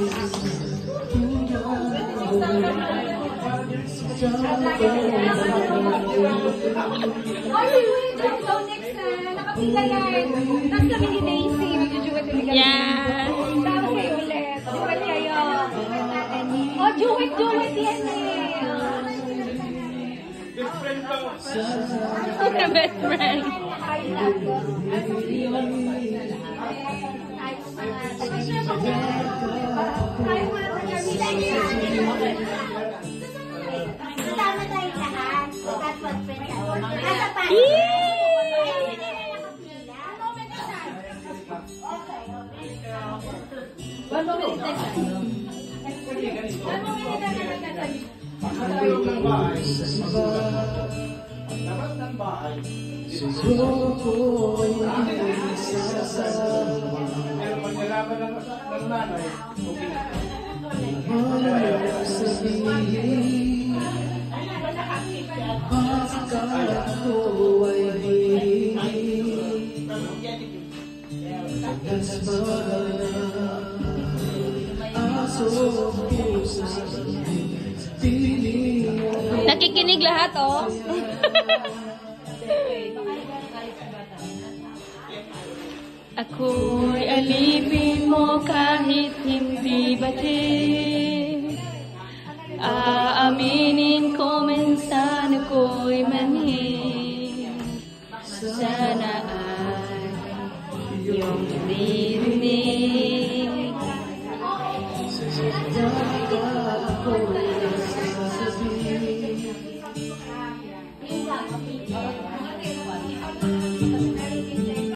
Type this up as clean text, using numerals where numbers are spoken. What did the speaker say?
So next na, nakapila yan. Tapos kami ni Daisy, mag-duet ulit kami. Yeah. Tapos kayo ulit. Duet kayo. Oh, duet yan eh. Best friend ko. Best friend. Kasama tayo lahat. That's what friends are. Nasa pa. One moment next time. Pagkatulog ng bahay, labas ng bahay, pero pag nalaman ng nanay, okay na. Nakikinig lahat, oh. Ako'y alipin mo kahit hindi batid. Aaminin ko minsan ako'y mani. Sana ay iyong narinig.